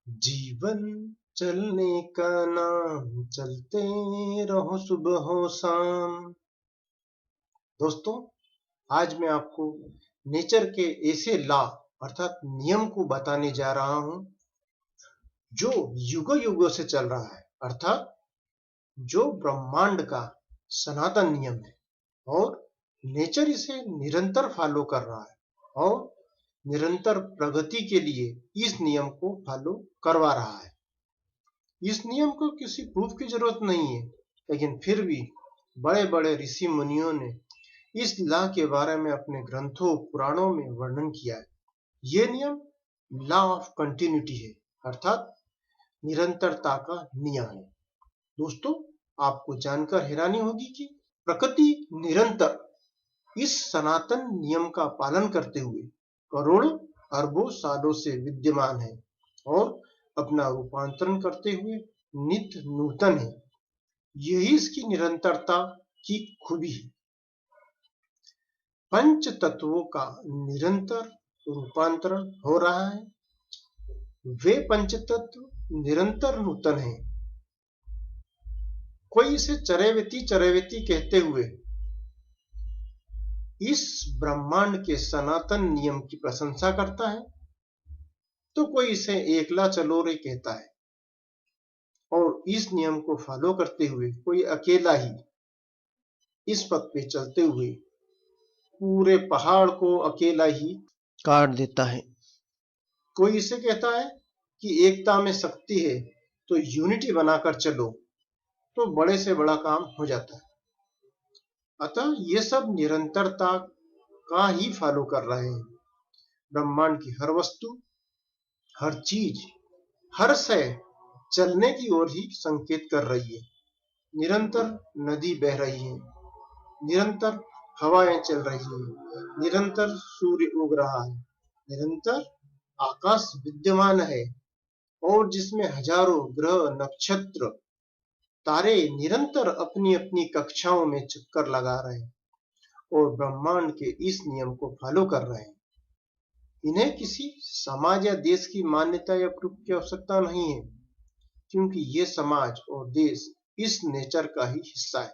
जीवन चलने का नाम, चलते रहो सुबह हो शाम। दोस्तों, आज मैं आपको नेचर के ऐसे लॉ अर्थात नियम को बताने जा रहा हूं जो युगों युगों से चल रहा है, अर्थात जो ब्रह्मांड का सनातन नियम है और नेचर इसे निरंतर फॉलो कर रहा है और निरंतर प्रगति के लिए इस नियम को फॉलो करवा रहा है। इस नियम को किसी प्रूफ की जरूरत नहीं है, लेकिन फिर भी बड़े बड़े ऋषि मुनियों ने इस लॉ के बारे में अपने ग्रंथों पुराणों में वर्णन किया है। ये नियम लॉ ऑफ कंटिन्यूटी है, अर्थात निरंतरता का नियम है। दोस्तों, आपको जानकर हैरानी होगी कि प्रकृति निरंतर इस सनातन नियम का पालन करते हुए करोड़ों अरबों सालों से विद्यमान है और अपना रूपांतरण करते हुए नित्य नूतन है। यही इसकी निरंतरता की खूबी है। पंच तत्वों का निरंतर रूपांतरण हो रहा है। वे पंच तत्व निरंतर नूतन हैं। कोई इसे चरैवेति चरैवेति कहते हुए इस ब्रह्मांड के सनातन नियम की प्रशंसा करता है, तो कोई इसे एकला चलोरे कहता है और इस नियम को फॉलो करते हुए कोई अकेला ही इस पथ पे चलते हुए पूरे पहाड़ को अकेला ही काट देता है। कोई इसे कहता है कि एकता में शक्ति है, तो यूनिटी बनाकर चलो तो बड़े से बड़ा काम हो जाता है। अतः ये सब निरंतरता का ही फॉलो कर रहे हैं। ब्रह्मांड की हर वस्तु, हर चीज, हर शय चलने की ओर ही संकेत कर रही है। निरंतर नदी बह रही है, निरंतर हवाएं चल रही है, निरंतर सूर्य उग रहा है, निरंतर आकाश विद्यमान है और जिसमें हजारों ग्रह, नक्षत्र, तारे निरंतर अपनी अपनी कक्षाओं में चक्कर लगा रहे हैं और ब्रह्मांड के इस नियम को फॉलो कर रहे हैं। इन्हें किसी समाज या देश की मान्यता या प्रूफ की आवश्यकता नहीं है, क्योंकि ये समाज और देश इस नेचर का ही हिस्सा है।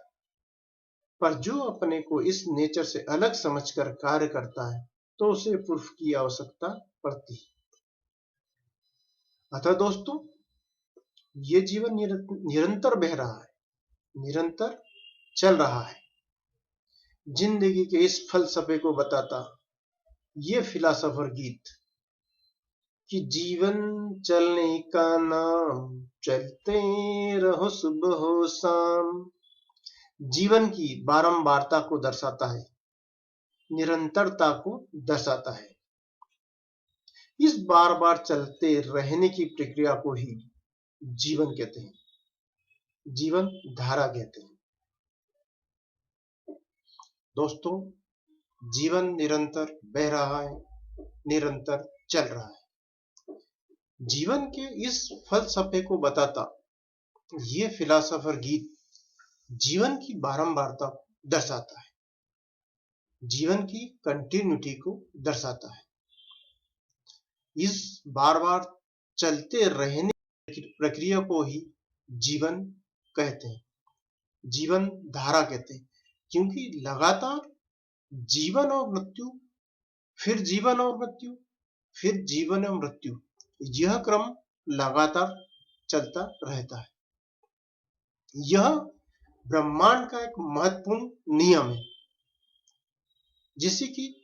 पर जो अपने को इस नेचर से अलग समझकर कार्य करता है, तो उसे प्रूफ की आवश्यकता पड़ती है। अतः दोस्तों, ये जीवन निरंतर बह रहा है, निरंतर चल रहा है। जिंदगी के इस फलसफे को बताता ये फिलॉसफर गीत कि जीवन चलने का नाम, चलते रहो सुबह हो शाम, जीवन की बारंबारता को दर्शाता है, निरंतरता को दर्शाता है। इस बार बार चलते रहने की प्रक्रिया को ही जीवन कहते हैं, जीवन धारा कहते हैं। दोस्तों, जीवन निरंतर बह रहा है, निरंतर चल रहा है। जीवन के इस फलसफे को बताता ये फिलॉसफर गीत जीवन की बारंबारता को दर्शाता है, जीवन की कंटिन्यूटी को दर्शाता है। इस बार बार चलते रहने की प्रक्रिया को ही जीवन कहते हैं, जीवन धारा कहते हैं, क्योंकि लगातार जीवन और मृत्यु, फिर जीवन और मृत्यु, फिर जीवन और मृत्यु, यह क्रम लगातार चलता रहता है। यह ब्रह्मांड का एक महत्वपूर्ण नियम है, जिसे कि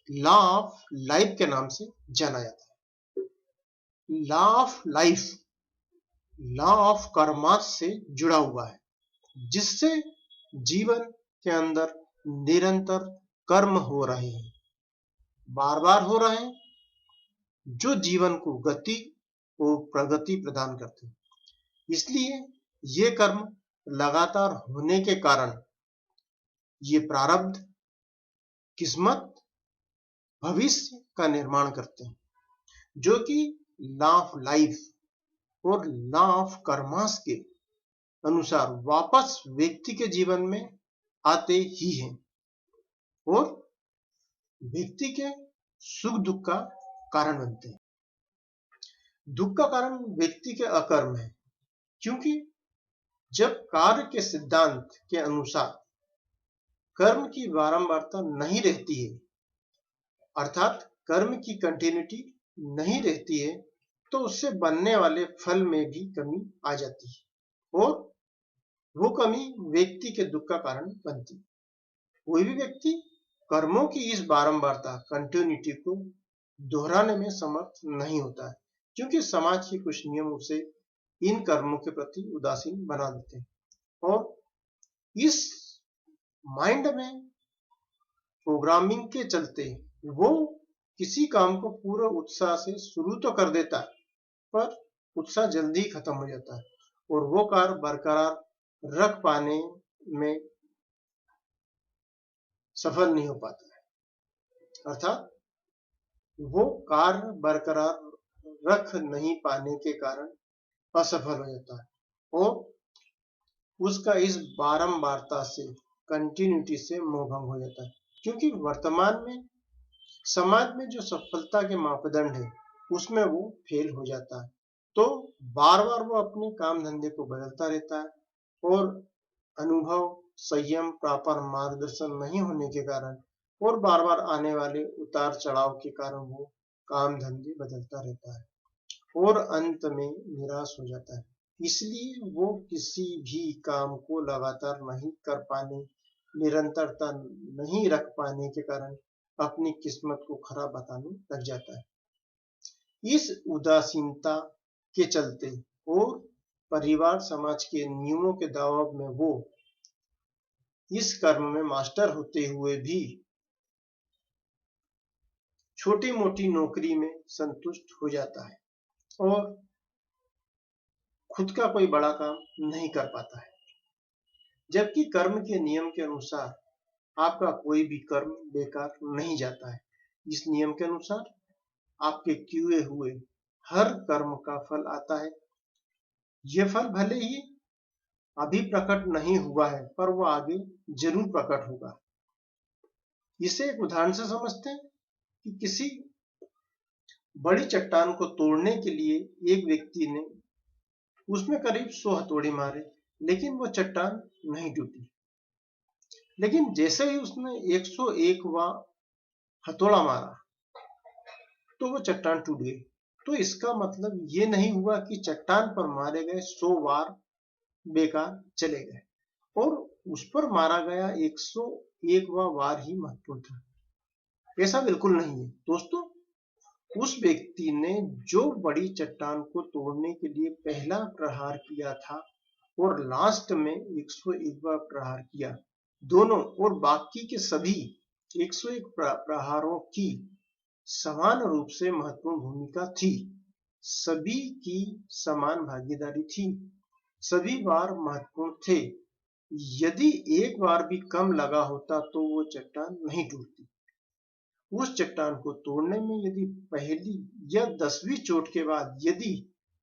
लॉ ऑफ लाइफ के नाम से जाना जाता है। Law of life law of Karma से जुड़ा हुआ है, जिससे जीवन के अंदर निरंतर कर्म हो रहे हैं, बार बार हो रहे हैं, जो जीवन को गति और प्रगति प्रदान करते हैं। इसलिए ये कर्म लगातार होने के कारण ये प्रारब्ध, किस्मत, भविष्य का निर्माण करते हैं, जो कि लॉ ऑफ लाइफ और लॉ ऑफ कर्मास के अनुसार वापस व्यक्ति के जीवन में आते ही हैं और व्यक्ति के सुख दुख का कारण बनते हैं। दुख का कारण व्यक्ति के अकर्म है, क्योंकि जब कार्य के सिद्धांत के अनुसार कर्म की बारंबारता नहीं रहती है, अर्थात कर्म की कंटिन्यूटी नहीं रहती है, तो उससे बनने वाले फल में भी कमी आ जाती है और वो कमी व्यक्ति के दुख का कारण बनती है। कोई भी व्यक्ति कर्मों की इस बारंबारता कंटिन्यूटी को दोहराने में समर्थ नहीं होता है, क्योंकि समाज के कुछ नियम उसे इन कर्मों के प्रति उदासीन बना देते हैं और इस माइंड में प्रोग्रामिंग के चलते वो किसी काम को पूरे उत्साह से शुरू तो कर देता है, पर उत्साह जल्दी ही खत्म हो जाता है और वो कार्य बरकरार रख पाने में सफल नहीं हो पाता है, अर्थात वो कार्य बरकरार रख नहीं पाने के कारण असफल हो जाता है और उसका इस बारंबारता से कंटिन्यूटी से मोह भंग हो जाता है, क्योंकि वर्तमान में समाज में जो सफलता के मापदंड है उसमें वो फेल हो जाता है, तो बार बार वो अपने काम धंधे को बदलता रहता है और अनुभव, संयम, प्रॉपर मार्गदर्शन नहीं होने के कारण और बार बार आने वाले उतार चढ़ाव के कारण वो काम धंधे बदलता रहता है और अंत में निराश हो जाता है। इसलिए वो किसी भी काम को लगातार नहीं कर पाने, निरंतरता नहीं रख पाने के कारण अपनी किस्मत को खराब बताने लग जाता है। इस उदासीनता के चलते और परिवार समाज के नियमों के दबाव में वो इस कर्म में मास्टर होते हुए भी छोटी मोटी नौकरी में संतुष्ट हो जाता है और खुद का कोई बड़ा काम नहीं कर पाता है, जबकि कर्म के नियम के अनुसार आपका कोई भी कर्म बेकार नहीं जाता है। इस नियम के अनुसार आपके किए हुए हर कर्म का फल आता है। यह फल भले ही अभी प्रकट नहीं हुआ है, पर वो आगे जरूर प्रकट होगा। इसे एक उदाहरण से समझते हैं कि किसी बड़ी चट्टान को तोड़ने के लिए एक व्यक्ति ने उसमें करीब 100 हथौड़े मारे, लेकिन वो चट्टान नहीं टूटी। लेकिन जैसे ही उसने 101वां हथौड़ा मारा तो वो चट्टान टूट गई। तो इसका मतलब ये नहीं हुआ कि चट्टान पर मारे गए 100 वार बेकार चले गए और उस पर मारा गया 101वां वार ही महत्वपूर्ण था। ऐसा बिल्कुल नहीं है दोस्तों। उस व्यक्ति ने जो बड़ी चट्टान को तोड़ने के लिए पहला प्रहार किया था और लास्ट में 101वां प्रहार किया, दोनों और बाकी के सभी 101 प्रहारों की समान रूप से महत्वपूर्ण भूमिका थी। सभी की समान भागीदारी थी, सभी बार महत्वपूर्ण थे। यदि एक बार भी कम लगा होता तो वो चट्टान नहीं टूटती। उस चट्टान को तोड़ने में यदि पहली या 10वीं चोट के बाद यदि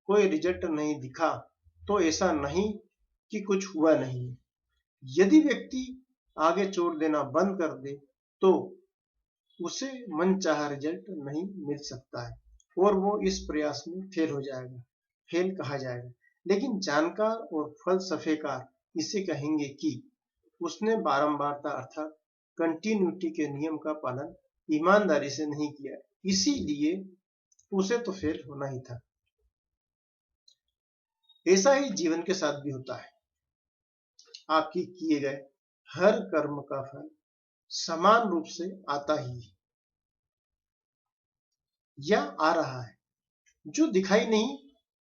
कोई रिजल्ट नहीं दिखा तो ऐसा नहीं कि कुछ हुआ नहीं। यदि व्यक्ति आगे चोट देना बंद कर दे तो उसे मनचाहा रिजल्ट नहीं मिल सकता है और वो इस प्रयास में फेल हो जाएगा, फेल कहा जाएगा। लेकिन जानकार और फलसफेकार इसे कहेंगे कि उसने बारंबारता अर्थात कंटिन्यूटी के नियम का पालन ईमानदारी से नहीं किया, इसीलिए उसे तो फेल होना ही था। ऐसा ही जीवन के साथ भी होता है। आपके किए गए हर कर्म का फल समान रूप से आता ही है या आ रहा है। जो दिखाई नहीं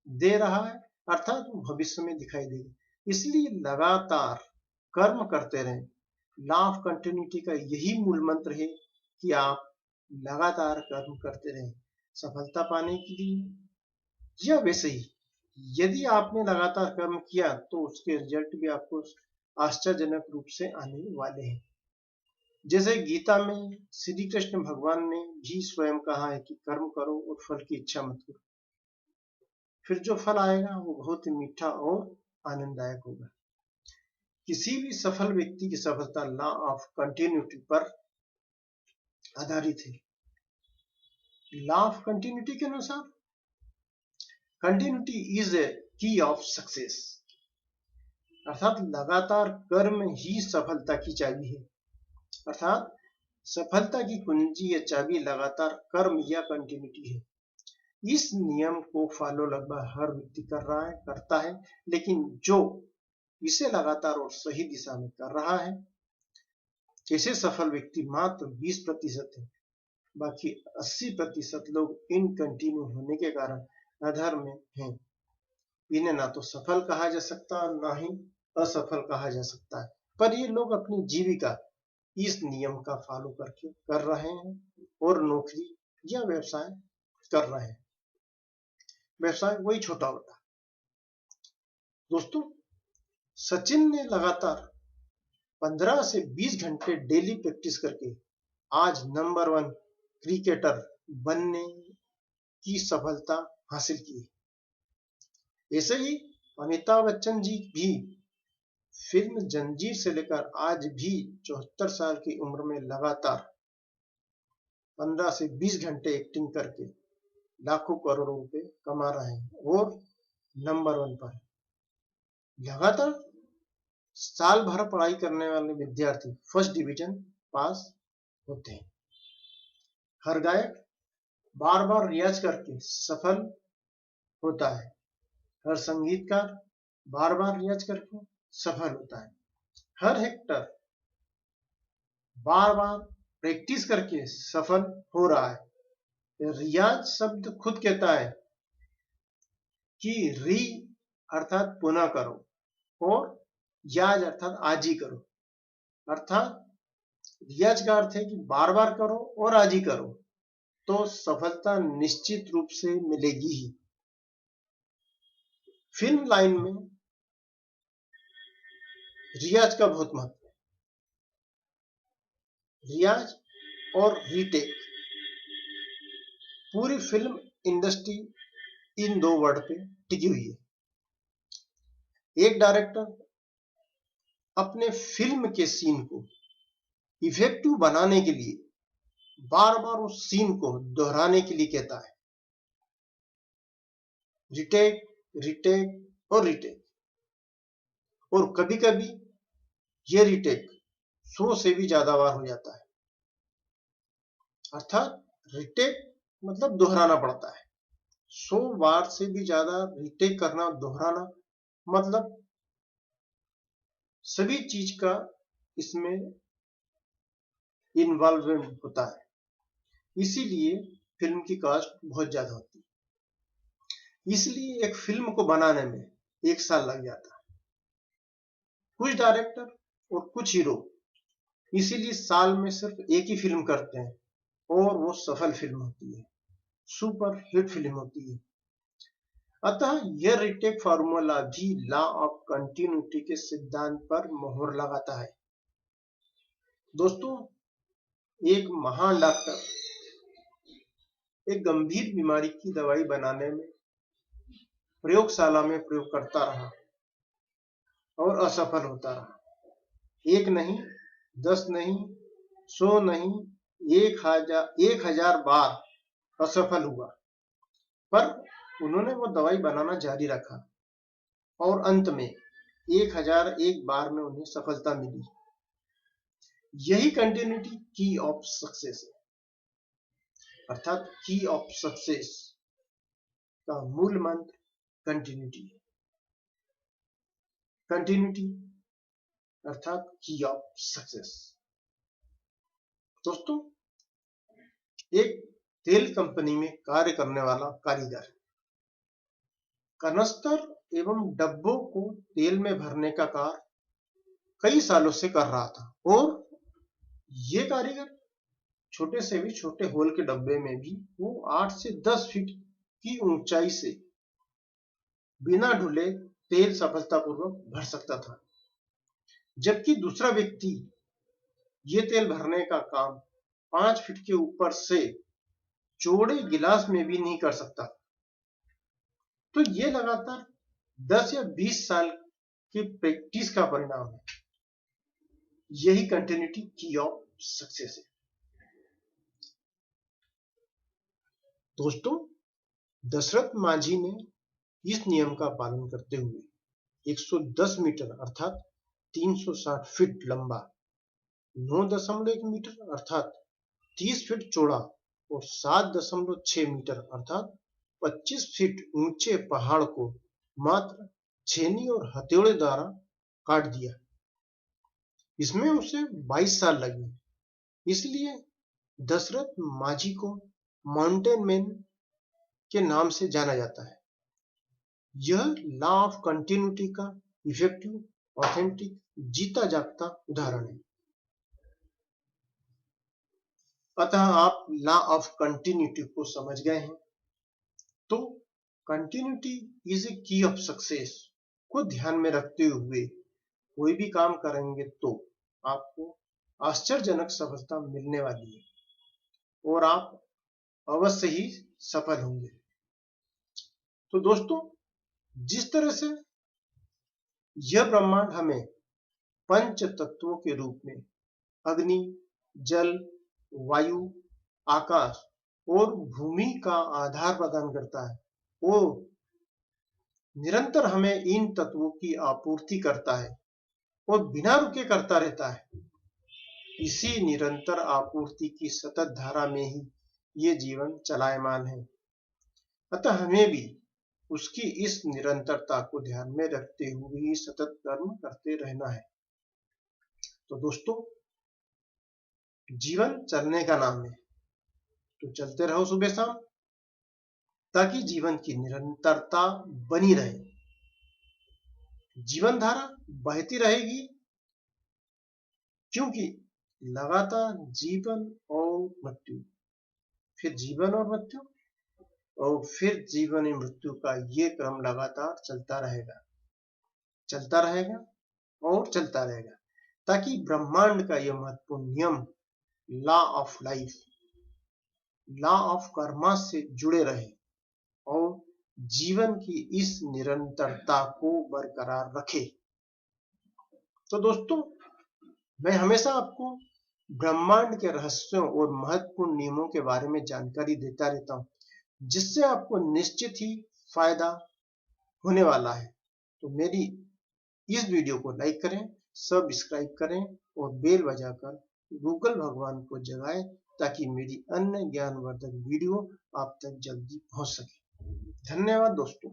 दे रहा है अर्थात भविष्य में दिखाई देगा। इसलिए लगातार कर्म करते रहें। लॉ ऑफ कंटिन्यूटी का यही मूल मंत्र है कि आप लगातार कर्म करते रहें सफलता पाने के लिए। या वैसे ही यदि आपने लगातार कर्म किया तो उसके रिजल्ट भी आपको आश्चर्यजनक रूप से आने वाले हैं। जैसे गीता में श्री कृष्ण भगवान ने भी स्वयं कहा है कि कर्म करो और फल की इच्छा मत करो, फिर जो फल आएगा वो बहुत ही मीठा और आनंददायक होगा। किसी भी सफल व्यक्ति की सफलता लॉ ऑफ कंटिन्यूटी पर आधारित है। लॉ ऑफ कंटिन्यूटी के अनुसार कंटिन्यूटी इज ए की ऑफ सक्सेस, अर्थात लगातार कर्म ही सफलता की चाबी है। अर्थात सफलता की कुंजी या चाबी लगातार कर्म या कंटिन्यूटी है। इस नियम को फॉलो लगभग हर व्यक्ति करता है, लेकिन जो इसे लगातार और सही दिशा में कर रहा है, ऐसे सफल व्यक्ति मात्र 20% है। बाकी 80% लोग इनकंटिन्यू होने के कारण अधर में हैं। इन्हें ना तो सफल कहा जा सकता और ना ही असफल कहा जा सकता है, पर ये लोग अपनी जीविका इस नियम का फॉलो करके कर रहे हैं और नौकरी या व्यवसाय कर रहे हैं। व्यवसाय वही छोटा होता। दोस्तों, सचिन ने लगातार 15 से 20 घंटे डेली प्रैक्टिस करके आज नंबर 1 क्रिकेटर बनने की सफलता हासिल की। ऐसे ही अमिताभ बच्चन जी भी फिल्म जंजीर से लेकर आज भी 74 साल की उम्र में लगातार 15 से 20 घंटे एक्टिंग करके लाखों करोड़ों रुपए कमा रहे हैं और नंबर 1 पर। लगातार साल भर पढ़ाई करने वाले विद्यार्थी फर्स्ट डिवीजन पास होते हैं। हर गायक बार बार रियाज करके सफल होता है। हर संगीतकार बार बार रियाज करके सफल होता है। हर एक्टर बार बार प्रैक्टिस करके सफल हो रहा है। रियाज शब्द खुद कहता है कि री अर्थात पुनः करो और याज अर्थात आज ही करो। अर्थात रियाज का अर्थ है कि बार बार करो और आज ही करो, तो सफलता निश्चित रूप से मिलेगी ही। फिल्म लाइन में रियाज का बहुत महत्व है। रियाज और रीटेक, पूरी फिल्म इंडस्ट्री इन दो वर्ड पे टिकी हुई है। एक डायरेक्टर अपने फिल्म के सीन को इफेक्टिव बनाने के लिए बार बार उस सीन को दोहराने के लिए कहता है। रिटेक, रिटेक और रिटेक। और कभी कभी ये रिटेक 100 से भी ज्यादा बार हो जाता है। अर्थात रिटेक मतलब दोहराना पड़ता है। 100 बार से भी ज्यादा रिटेक करना, दोहराना, मतलब सभी चीज का इसमें इन्वॉल्वमेंट होता है। इसीलिए फिल्म की कॉस्ट बहुत ज्यादा होती है। इसलिए एक फिल्म को बनाने में 1 साल लग जाता है। कुछ डायरेक्टर और कुछ हीरो इसीलिए साल में सिर्फ एक ही फिल्म करते हैं और वो सफल फिल्म होती है, सुपर हिट फिल्म होती है। अतः यह रिटेक फार्मूला भी लॉ ऑफ कंटिन्यूटी के सिद्धांत पर मोहर लगाता है। दोस्तों, एक महान डॉक्टर एक गंभीर बीमारी की दवाई बनाने में प्रयोगशाला में प्रयोग करता रहा और असफल होता रहा। 1 नहीं, 10 नहीं, 100 नहीं, 1000 बार असफल हुआ, पर उन्होंने वो दवाई बनाना जारी रखा और अंत में 1001 बार में उन्हें सफलता मिली। यही कंटिन्यूटी की ऑफ सक्सेस है। अर्थात की ऑफ सक्सेस का मूल मंत्र कंटिन्यूटी है। कंटिन्यूटी अर्थात की ऑफ सक्सेस। दोस्तों, एक तेल कंपनी में कार्य करने वाला कारीगर कनस्तर एवं डब्बों को तेल में भरने का कार्य कई सालों से कर रहा था और ये कारीगर छोटे से भी छोटे होल के डब्बे में भी वो 8 से 10 फीट की ऊंचाई से बिना ढुले तेल सफलतापूर्वक भर सकता था। जबकि दूसरा व्यक्ति ये तेल भरने का काम 5 फीट के ऊपर से चौड़े गिलास में भी नहीं कर सकता। तो ये लगातार 10 या 20 साल की प्रैक्टिस का परिणाम है। यही कंटिन्यूटी की ऑफ सक्सेस है। दोस्तों, दशरथ मांझी ने इस नियम का पालन करते हुए 110 मीटर अर्थात 360 फीट लंबा, 9.1 मीटर अर्थात 30 फीट चौड़ा और 7.6 मीटर अर्थात 25 फीट ऊंचे पहाड़ को मात्र छेनी और हथौड़े द्वारा काट दिया। इसमें उसे 22 साल लगे। इसलिए दशरथ माझी को माउंटेन मैन के नाम से जाना जाता है। यह लॉ ऑफ कंटिन्यूटी का इफेक्टिव, ऑथेंटिक, जीता जागता उदाहरण है। अतः आप लॉ ऑफ कंटिन्यूटी को समझ गए हैं। तो कंटिन्यूटी इज ए की ऑफ सक्सेस को ध्यान में रखते हुए कोई भी काम करेंगे तो आपको आश्चर्यजनक सफलता मिलने वाली है और आप अवश्य ही सफल होंगे। तो दोस्तों, जिस तरह से यह ब्रह्मांड हमें पंच तत्वों के रूप में अग्नि, जल, वायु, आकाश और भूमि का आधार प्रदान करता है, वो निरंतर हमें इन तत्वों की आपूर्ति करता है और बिना रुके करता रहता है। इसी निरंतर आपूर्ति की सतत धारा में ही ये जीवन चलायमान है। अतः हमें भी उसकी इस निरंतरता को ध्यान में रखते हुए ही सतत कर्म करते रहना है। तो दोस्तों, जीवन चलने का नाम है, तो चलते रहो सुबह शाम, ताकि जीवन की निरंतरता बनी रहे। जीवन धारा बहती रहेगी, क्योंकि लगातार जीवन और मृत्यु, फिर जीवन और मृत्यु, और फिर जीवन और मृत्यु का ये क्रम लगातार चलता रहेगा और चलता रहेगा, ताकि ब्रह्मांड का यह महत्वपूर्ण नियम law of life, law of Karma से जुड़े रहे और जीवन की इस निरंतरता को बरकरार रखे। तो दोस्तों, मैं हमेशा आपको ब्रह्मांड के रहस्यों और महत्वपूर्ण नियमों के बारे में जानकारी देता रहता हूं, जिससे आपको निश्चित ही फायदा होने वाला है। तो मेरी इस वीडियो को लाइक करें, सब्सक्राइब करें और बेल बजाकर गूगल भगवान को जगाएं, ताकि मेरी अन्य ज्ञानवर्धक वीडियो आप तक जल्दी पहुंच सके। धन्यवाद दोस्तों।